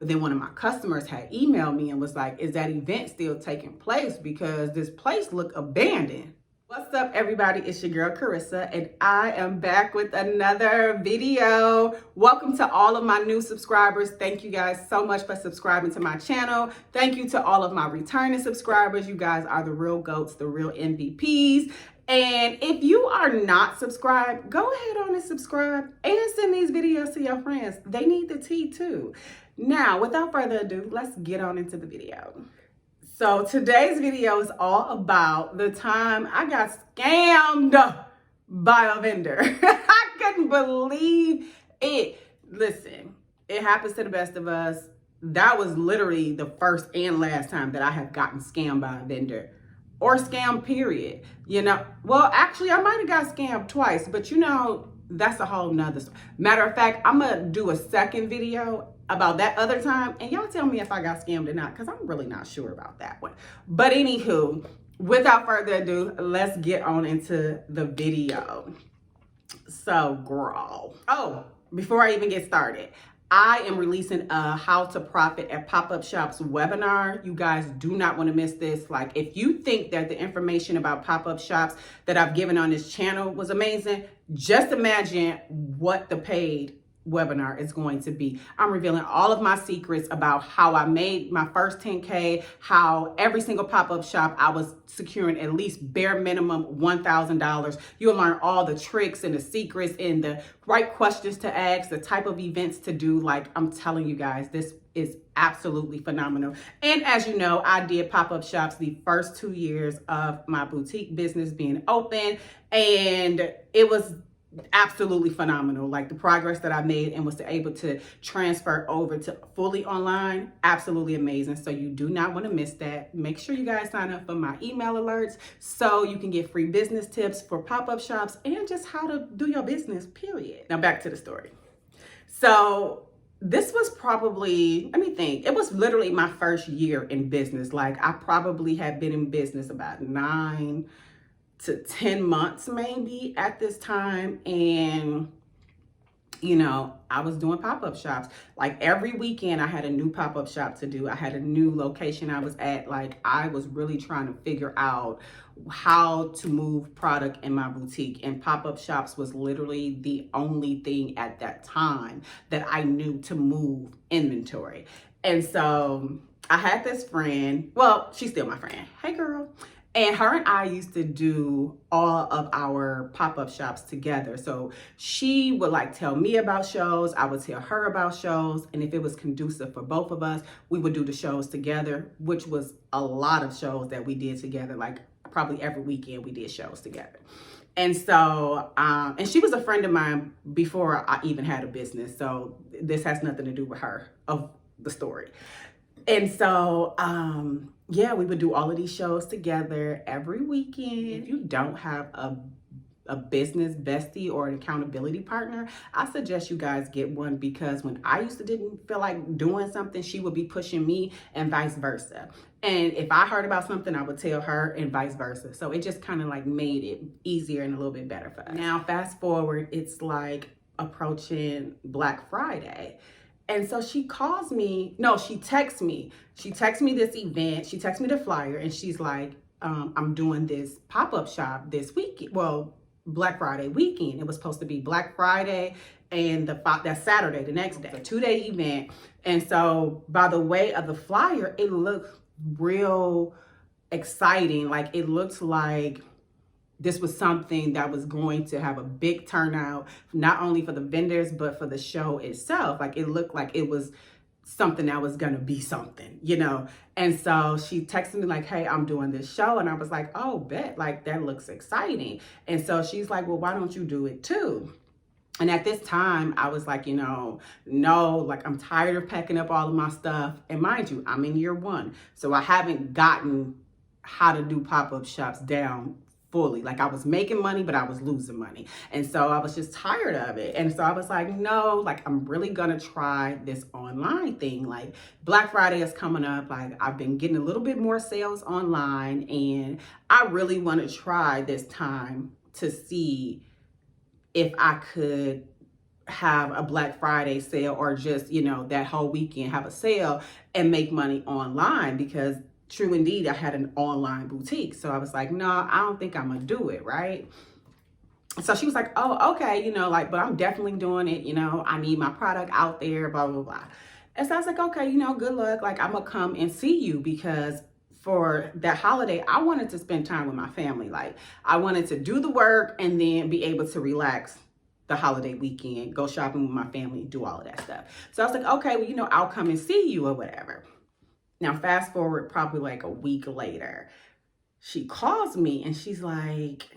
But then one of my customers had emailed me and was like, is that event still taking place? Because this place looked abandoned. What's up, everybody? It's your girl, Carissa, and I am back with another video. Welcome to all of my new subscribers. Thank you guys so much for subscribing to my channel. Thank you to all of my returning subscribers. You guys are the real GOATs, the real MVPs. And if you are not subscribed, go ahead on and subscribe and send these videos to your friends. They need the tea too. Now, without further ado, let's get on into the video. So today's video is all about the time I got scammed by a vendor. I couldn't believe it. Listen, it happens to the best of us. That was literally the first and last time that I have gotten scammed by a vendor. Or scam, period. You know, well, actually, I might have got scammed twice, but you know, that's a whole nother story. Matter of fact, I'm gonna do a second video about that other time, and y'all tell me if I got scammed or not, because I'm really not sure about that one. But anywho, without further ado, let's get on into the video. So, girl. Oh, before I even get started, I am releasing a How to Profit at Pop-Up Shops webinar. You guys do not want to miss this. Like, if you think that the information about pop-up shops that I've given on this channel was amazing, just imagine what the paid webinar is going to be. I'm revealing all of my secrets about how I made my first 10K, how every single pop-up shop I was securing at least bare minimum $1,000. You'll learn all the tricks and the secrets and the right questions to ask, the type of events to do. Like, I'm telling you guys, this is absolutely phenomenal. And as you know, I did pop-up shops the first 2 years of my boutique business being open, and it was absolutely phenomenal. Like, the progress that I made and was able to transfer over to fully online, absolutely amazing. So you do not want to miss that. Make sure you guys sign up for my email alerts so you can get free business tips for pop-up shops and just how to do your business, period. Now back to the story. So this was probably, let me think, it was literally my first year in business. Like, I probably had been in business about 9 to 10 months maybe at this time. And, you know, I was doing pop-up shops. Like, every weekend I had a new pop-up shop to do. I had a new location I was at. Like, I was really trying to figure out how to move product in my boutique, and pop-up shops was literally the only thing at that time that I knew to move inventory. And so I had this friend, well, she's still my friend. Hey, girl. And her and I used to do all of our pop-up shops together. So she would like tell me about shows, I would tell her about shows, and if it was conducive for both of us, we would do the shows together, which was a lot of shows that we did together. Like, probably every weekend we did shows together. And so, and she was a friend of mine before I even had a business. So this has nothing to do with her, of the story. And so, yeah, we would do all of these shows together every weekend. If you don't have a business bestie or an accountability partner, I suggest you guys get one, because when I didn't feel like doing something, she would be pushing me and vice versa. And if I heard about something, I would tell her and vice versa. So it just kind of like made it easier and a little bit better for us. Now, fast forward, it's like approaching Black Friday. And so she calls me, no, she texts me. She texts me this event. She texts me the flyer, and she's like, I'm doing this pop-up shop this weekend. Well, Black Friday weekend. It was supposed to be Black Friday and that Saturday, the next day, a 2-day event. And so by the way of the flyer, it looked real exciting. Like, it looked like this was something that was going to have a big turnout, not only for the vendors, but for the show itself. Like, it looked like it was something that was going to be something, you know? And so she texted me like, hey, I'm doing this show. And I was like, oh, bet, like, that looks exciting. And so she's like, well, why don't you do it too? And at this time, I was like, you know, no, like, I'm tired of packing up all of my stuff. And mind you, I'm in year 1. So I haven't gotten how to do pop-up shops down fully. Like, I was making money, but I was losing money. And so I was just tired of it. And so I was like, no, like, I'm really gonna try this online thing. Like, Black Friday is coming up. Like, I've been getting a little bit more sales online, and I really want to try this time to see if I could have a Black Friday sale or just, you know, that whole weekend have a sale and make money online, because true indeed, I had an online boutique. So I was like, no, I don't think I'm gonna do it, right? So she was like, oh, okay, you know, like, but I'm definitely doing it, you know, I need my product out there, blah, blah, blah. And so I was like, okay, you know, good luck. Like, I'm gonna come and see you, because for that holiday, I wanted to spend time with my family. Like, I wanted to do the work and then be able to relax the holiday weekend, go shopping with my family, do all of that stuff. So I was like, okay, well, you know, I'll come and see you or whatever. Now, fast forward probably like a week later, she calls me and she's like,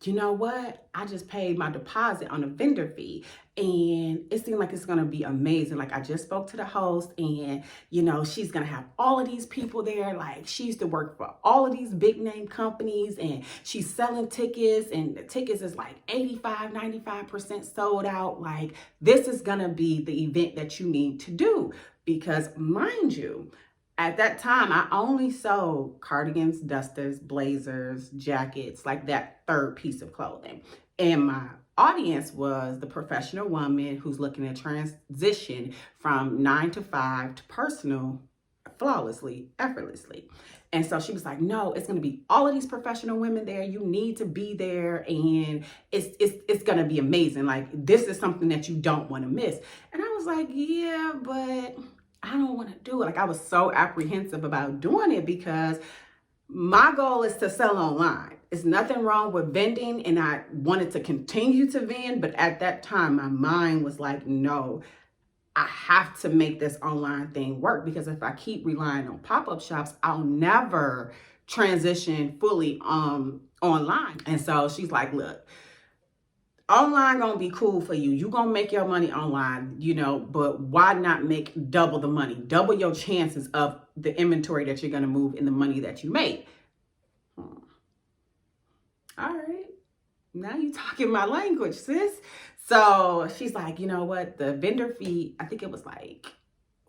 you know what? I just paid my deposit on a vendor fee and it seemed like it's going to be amazing. Like, I just spoke to the host and, you know, she's going to have all of these people there. Like, she used to work for all of these big name companies and she's selling tickets, and the tickets is like 85, 95% sold out. Like, this is going to be the event that you need to do, because mind you, at that time, I only sold cardigans, dusters, blazers, jackets, like that third piece of clothing. And my audience was the professional woman who's looking to transition from 9 to 5 to personal flawlessly, effortlessly. And so she was like, no, it's going to be all of these professional women there. You need to be there. And it's going to be amazing. Like, this is something that you don't want to miss. And I was like, yeah, but I don't want to do it. Like, I was so apprehensive about doing it because my goal is to sell online. It's nothing wrong with vending, and I wanted to continue to vend, but at that time, my mind was like, no, I have to make this online thing work, because if I keep relying on pop-up shops, I'll never transition fully online. And so she's like, look, online gonna be cool for you. You gonna make your money online, you know, but why not make double the money, double your chances of the inventory that you're gonna move and the money that you make? All right, now you talking my language, sis. So she's like, you know what, the vendor fee, I think it was like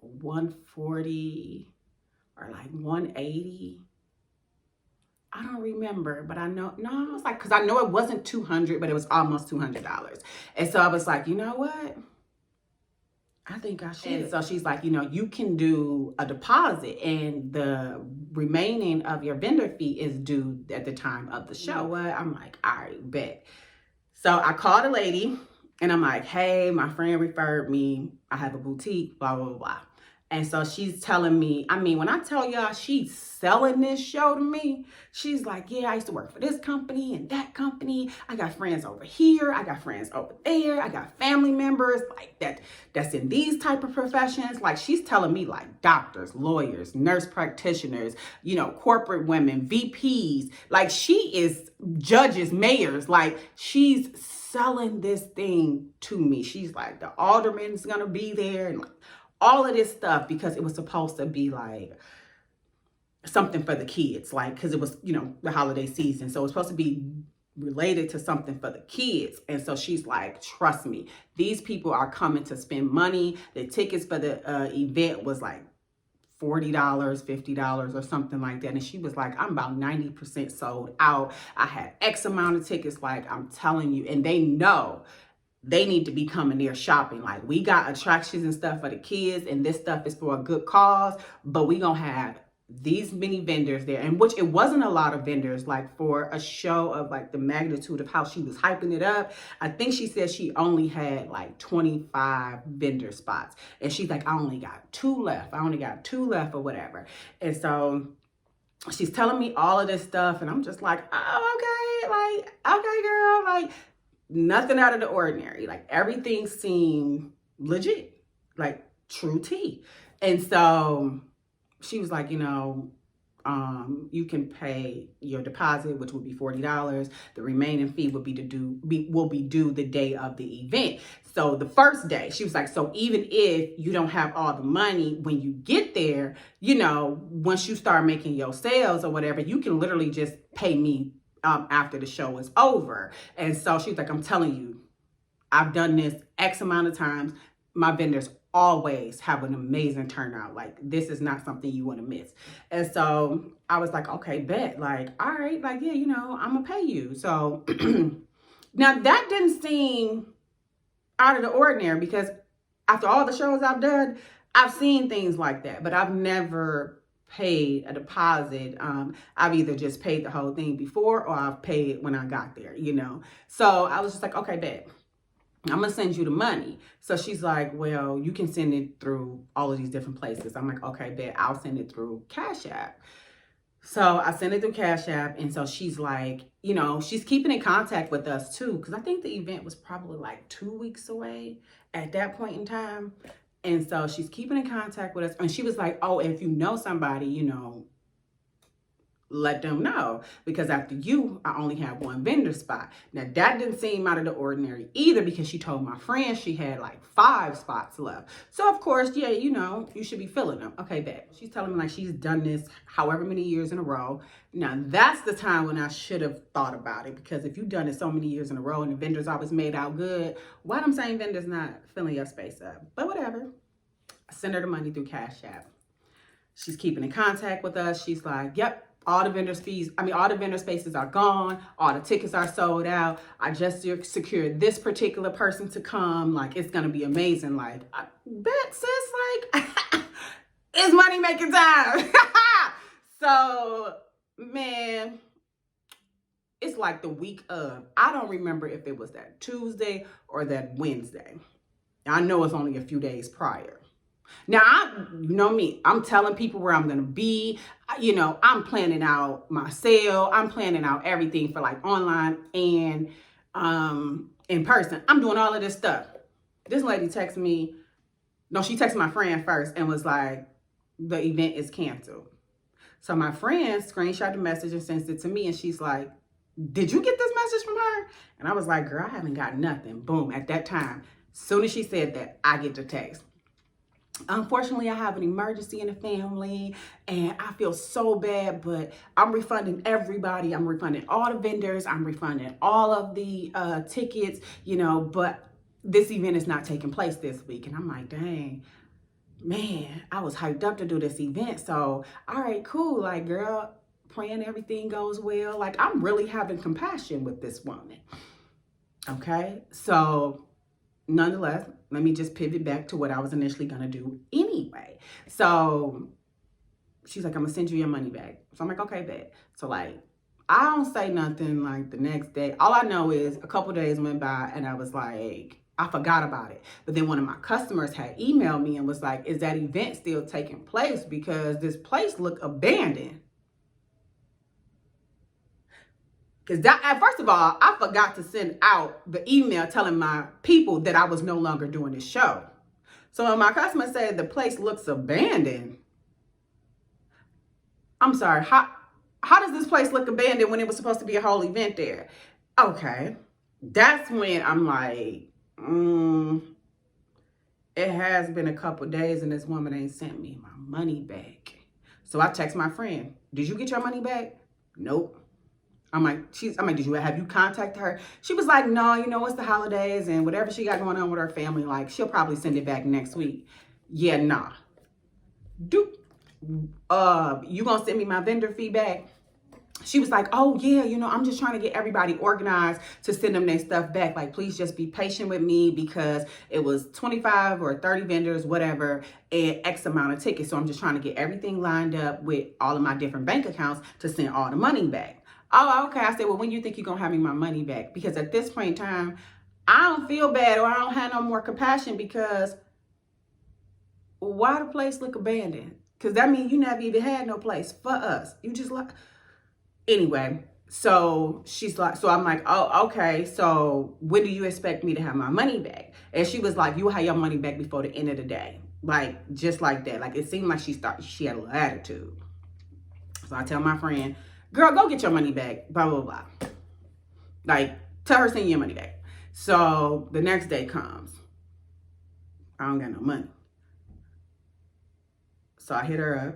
140 or like 180. I don't remember, but I know, no, it was like, because I know it wasn't 200, but it was almost $200. And so I was like, you know what? I think I should. And so she's like, you know, you can do a deposit and the remaining of your vendor fee is due at the time of the show. You know what? I'm like, all right, bet. So I called a lady and I'm like, hey, my friend referred me. I have a boutique, blah, blah, blah. And so she's telling me, I mean, when I tell y'all she's selling this show to me, she's like, yeah, I used to work for this company and that company. I got friends over here. I got friends over there. I got family members like that's in these type of professions. Like, she's telling me like doctors, lawyers, nurse practitioners, you know, corporate women, VPs. Like, she is judges, mayors. Like, she's selling this thing to me. She's like, the alderman's going to be there and like, all of this stuff, because it was supposed to be like something for the kids, like, because it was, you know, the holiday season. So it's supposed to be related to something for the kids. And so she's like, trust me, these people are coming to spend money. The tickets for the event was like $40, $50 or something like that. And she was like, I'm about 90% sold out. I had X amount of tickets. Like, I'm telling you, and they know they need to be coming there shopping. Like, we got attractions and stuff for the kids, and this stuff is for a good cause, but we gonna have these many vendors there, and which it wasn't a lot of vendors, like for a show of like the magnitude of how she was hyping it up. I think she said she only had like 25 vendor spots, and she's like, I only got 2 left. I only got 2 left or whatever. And so she's telling me all of this stuff, and I'm just like, oh, okay, like, okay, girl, like, nothing out of the ordinary. Like, everything seemed legit, like true tea. And so she was like, you know, you can pay your deposit, which would be $40. The remaining fee will be due the day of the event. So the first day, she was like, so even if you don't have all the money when you get there, you know, once you start making your sales or whatever, you can literally just pay me after the show is over. And so she's like, I'm telling you, I've done this X amount of times. My vendors always have an amazing turnout. Like, this is not something you want to miss. And so I was like, okay, bet. Like, all right, like, yeah, you know, I'm gonna pay you. So Now, that didn't seem out of the ordinary because after all the shows I've done, I've seen things like that, but I've never paid a deposit. I've either just paid the whole thing before or I've paid when I got there, you know? So I was just like, okay, bet. I'm gonna send you the money. So she's like, well, you can send it through all of these different places. I'm like, okay, bet, I'll send it through Cash App. So I sent it through Cash App. And so she's like, you know, she's keeping in contact with us too. Cause I think the event was probably like 2 weeks away at that point in time. And so she's keeping in contact with us. And she was like, oh, if you know somebody, you know, let them know, because after you, I only have one vendor spot. Now that didn't seem out of the ordinary either, because she told my friend she had like 5 spots left. So of course, yeah, you know, you should be filling them. Okay, bet. She's telling me like she's done this however many years in a row. Now that's the time when I should have thought about it, because if you've done it so many years in a row and the vendors always made out good, why them same vendors not filling your space up? But whatever. I send her the money through Cash App. She's keeping in contact with us. She's like, yep, all the vendor spaces are gone. All the tickets are sold out. I just secured this particular person to come. Like, it's going to be amazing. Like, I bet, sis, like, it's money making time. So, man, it's like the week of. I don't remember if it was that Tuesday or that Wednesday. I know it's only a few days prior. Now, you know me, I'm telling people where I'm going to be. You know, I'm planning out my sale. I'm planning out everything for like online and in person. I'm doing all of this stuff. This lady texted me. No, she texted my friend first and was like, the event is canceled. So my friend screenshot the message and sent it to me. And she's like, did you get this message from her? And I was like, girl, I haven't got nothing. Boom. At that time, as soon as she said that, I get the text. Unfortunately, I have an emergency in the family and I feel so bad, but I'm refunding everybody. I'm refunding all the vendors. I'm refunding all of the tickets, you know, but this event is not taking place this week. And I'm like, dang, man, I was hyped up to do this event. So, all right, cool. Like, girl, praying everything goes well. Like, I'm really having compassion with this woman. Okay. So nonetheless, let me just pivot back to what I was initially going to do anyway. So she's like, I'm going to send you your money back. So I'm like, okay, bet. So like, I don't say nothing like the next day. All I know is a couple days went by and I was like, I forgot about it. But then one of my customers had emailed me and was like, is that event still taking place? Because this place looked abandoned. Because first of all, I forgot to send out the email telling my people that I was no longer doing this show. So when my customer said the place looks abandoned, I'm sorry, how does this place look abandoned when it was supposed to be a whole event there? Okay, that's when I'm like, it has been a couple days and this woman ain't sent me my money back. So I text my friend, did you get your money back? Nope. I'm like, have you contacted her? She was like, no, you know, it's the holidays and whatever she got going on with her family, like she'll probably send it back next week. Yeah, nah. You gonna send me my vendor feedback? She was like, oh yeah, you know, I'm just trying to get everybody organized to send them their stuff back. Like, please just be patient with me because it was 25 or 30 vendors, whatever, and X amount of tickets. So I'm just trying to get everything lined up with all of my different bank accounts to send all the money back. Oh, okay. I said, well, when you think you're going to have me my money back? Because at this point in time, I don't feel bad or I don't have no more compassion, because why the place look abandoned? Because that means you never even had no place for us. You just like, anyway, so she's like, so I'm like, oh, okay. So when do you expect me to have my money back? And she was like, you'll have your money back before the end of the day. Like, just like that. Like, it seemed like she had a little attitude. So I tell my friend, girl, go get your money back, blah, blah, blah. Like, tell her send your money back. So the next day comes. I don't got no money. So I hit her up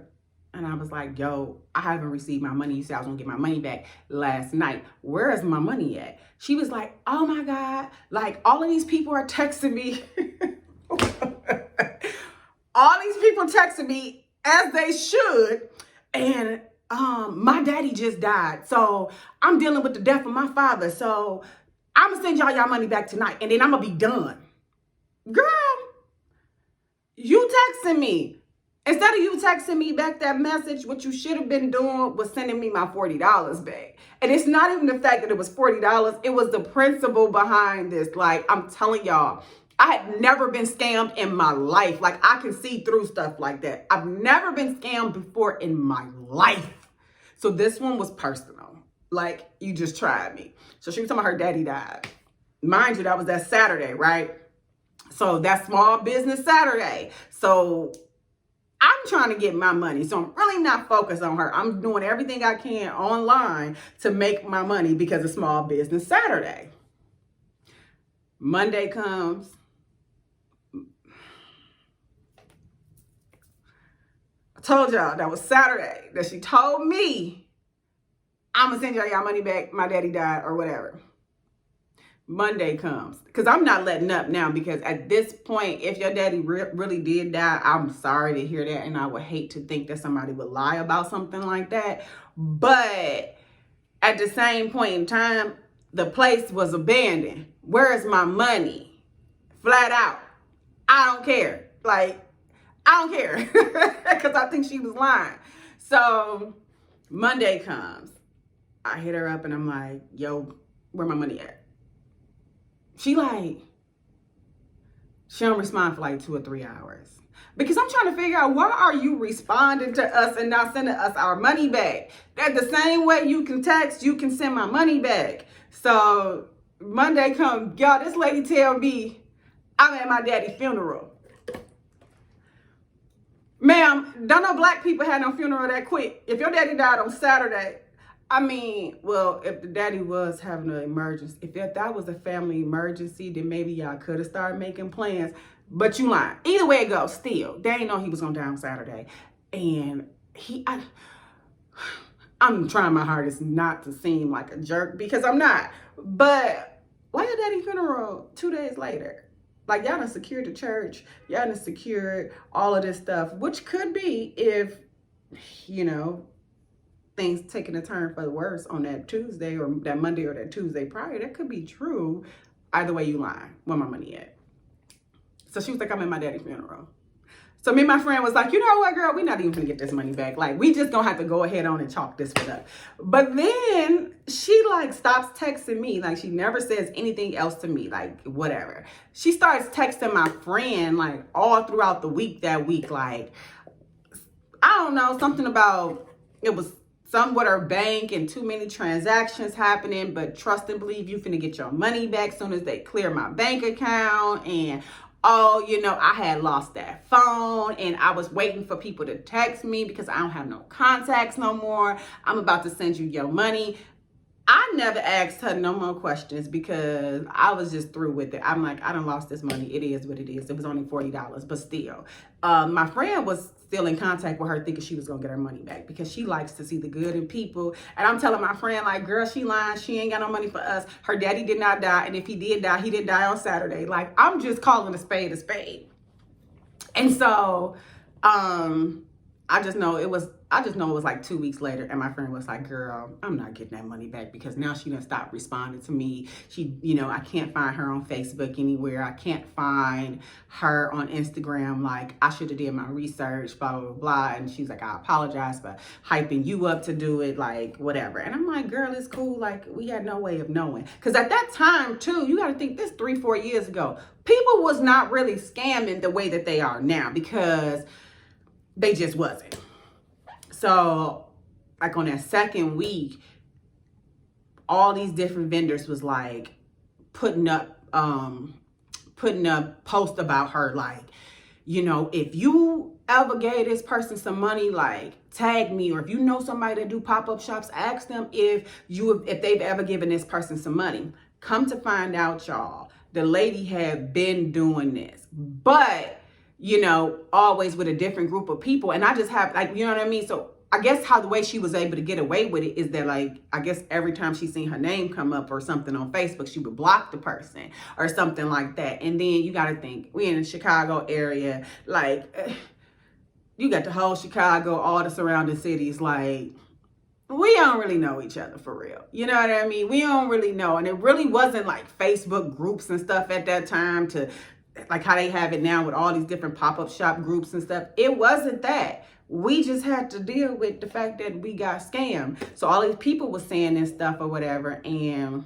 and I was like, yo, I haven't received my money. You said I was gonna get my money back last night. Where is my money at? She was like, oh my God, like all of these people are texting me. All these people texting me, as they should. And my daddy just died. So I'm dealing with the death of my father. So I'm going to send y'all money back tonight, and then I'm going to be done. Girl, you texting me. Instead of you texting me back that message, what you should have been doing was sending me my $40 back. And it's not even the fact that it was $40. It was the principle behind this. Like, I'm telling y'all, I had never been scammed in my life. Like, I can see through stuff like that. I've never been scammed before in my life. So this one was personal. Like, you just tried me. So she was talking about her daddy died. Mind you, that was that Saturday, right? So that's Small Business Saturday. So I'm trying to get my money. So I'm really not focused on her. I'm doing everything I can online to make my money because it's Small Business Saturday. Monday comes. I told y'all that was Saturday that she told me, I'm going to send y'all money back. My daddy died or whatever. Monday comes, because I'm not letting up now, because at this point, if your daddy really did die, I'm sorry to hear that, and I would hate to think that somebody would lie about something like that. But at the same point in time, the place was abandoned. Where's my money? Flat out. I don't care. Like, I don't care, because I think she was lying. So Monday comes. I hit her up and I'm like, yo, where my money at? She don't respond for like 2 or 3 hours. Because I'm trying to figure out, why are you responding to us and not sending us our money back? That the same way you can text, you can send my money back. So Monday come, y'all, this lady tell me I'm at my daddy's funeral. Ma'am, don't know black people had no funeral that quick. If your daddy died on Saturday, I mean, well, if the daddy was having an emergency, if that was a family emergency, then maybe y'all could have started making plans. But you lying. Either way it goes, still, they didn't know he was going to die on Saturday. And I'm trying my hardest not to seem like a jerk, because I'm not. But why your daddy funeral 2 days later? Like, y'all done secured the church. Y'all done secured all of this stuff, which could be if, you know, things taking a turn for the worse on that Tuesday or that Monday or that Tuesday prior. That could be true. Either way, you lying. Where my money at? So she was like, I'm at my daddy's funeral. So me and my friend was like, you know what, girl? We're not even gonna get this money back. Like, we just gonna have to go ahead on and chalk this one up. But then she like stops texting me. Like, she never says anything else to me. Like, whatever. She starts texting my friend like all throughout the week that week. Like, I don't know, something about, it was some with her bank and too many transactions happening, but trust and believe you finna get your money back soon as they clear my bank account. And oh, you know, I had lost that phone and I was waiting for people to text me because I don't have no contacts no more. I'm about to send you your money. I never asked her no more questions because I was just through with it. I'm like, I done lost this money. It is what it is. It was only $40, but still. My friend was still in contact with her thinking she was going to get her money back because she likes to see the good in people. And I'm telling my friend, like, girl, she lying. She ain't got no money for us. Her daddy did not die. And if he did die, he didn't die on Saturday. Like, I'm just calling a spade a spade. And so, I just know it was like 2 weeks later, and my friend was like, girl, I'm not getting that money back because now she done stopped responding to me. She, you know, I can't find her on Facebook anywhere. I can't find her on Instagram. Like, I should have did my research, blah, blah, blah, blah. And she's like, I apologize for hyping you up to do it, like, whatever. And I'm like, girl, it's cool. Like, we had no way of knowing. Because at that time, too, you got to think this 3-4 years ago, people was not really scamming the way that they are now because they just wasn't. So, like, on that second week, all these different vendors was like putting up posts about her, like, you know, if you ever gave this person some money, like, tag me, or if you know somebody that do pop-up shops, ask them if they've ever given this person some money. Come to find out, y'all, the lady had been doing this, but, you know, always with a different group of people. And I just have, like, you know what I mean? So I guess how the way she was able to get away with it is that, like, I guess every time she seen her name come up or something on Facebook, she would block the person or something like that. And then you got to think, we in the Chicago area, like, you got the whole Chicago, all the surrounding cities, like, we don't really know each other for real. You know what I mean? We don't really know. And it really wasn't like Facebook groups and stuff at that time to like how they have it now with all these different pop-up shop groups and stuff. It wasn't that. We just had to deal with the fact that we got scammed. So all these people were saying this stuff or whatever, and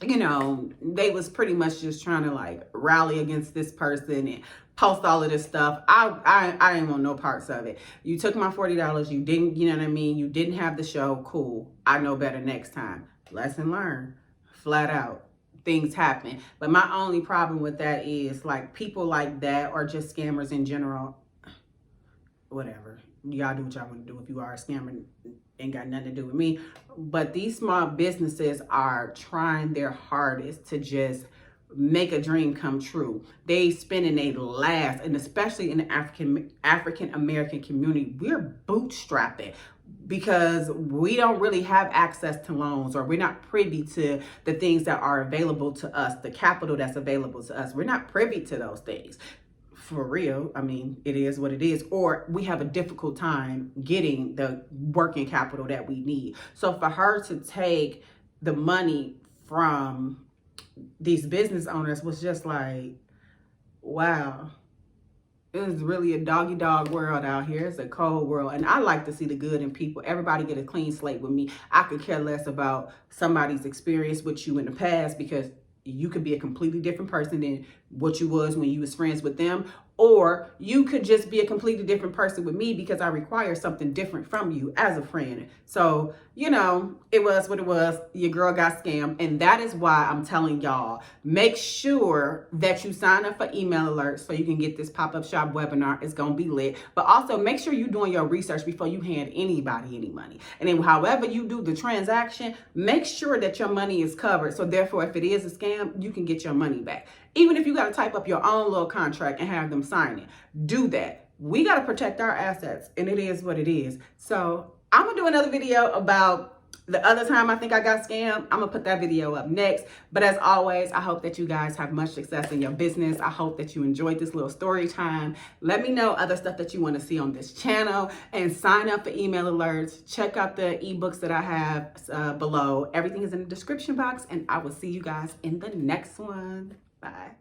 you know, they was pretty much just trying to like rally against this person and post all of this stuff. I didn't want no parts of it. You took my $40. You didn't, you know what I mean? You didn't have the show. Cool. I know better next time. Lesson learned. Flat out. Things happen. But my only problem with that is like people like that or just scammers in general. Whatever. Y'all do what y'all want to do. If you are a scammer, ain't got nothing to do with me. But these small businesses are trying their hardest to just make a dream come true. They spending a last, and especially in the African American community, we're bootstrapping because we don't really have access to loans, or we're not privy to the things that are available to us, the capital that's available to us. We're not privy to those things. For real, I mean, it is what it is. Or we have a difficult time getting the working capital that we need. So for her to take the money from these business owners was just like, wow. It is really a doggy dog world out here. It's a cold world. And I like to see the good in people. Everybody get a clean slate with me. I could care less about somebody's experience with you in the past, because you could be a completely different person than what you was when you was friends with them. Or you could just be a completely different person with me because I require something different from you as a friend. So, you know, it was what it was. Your girl got scammed. And that is why I'm telling y'all, make sure that you sign up for email alerts so you can get this pop-up shop webinar. It's going to be lit. But also make sure you're doing your research before you hand anybody any money. And then however you do the transaction, make sure that your money is covered. So therefore, if it is a scam, you can get your money back. Even if you got to type up your own little contract and have them sign it, do that. We got to protect our assets, and it is what it is. So I'm going to do another video about the other time I think I got scammed. I'm going to put that video up next. But as always, I hope that you guys have much success in your business. I hope that you enjoyed this little story time. Let me know other stuff that you want to see on this channel, and sign up for email alerts. Check out the ebooks that I have below. Everything is in the description box, and I will see you guys in the next one. Bye.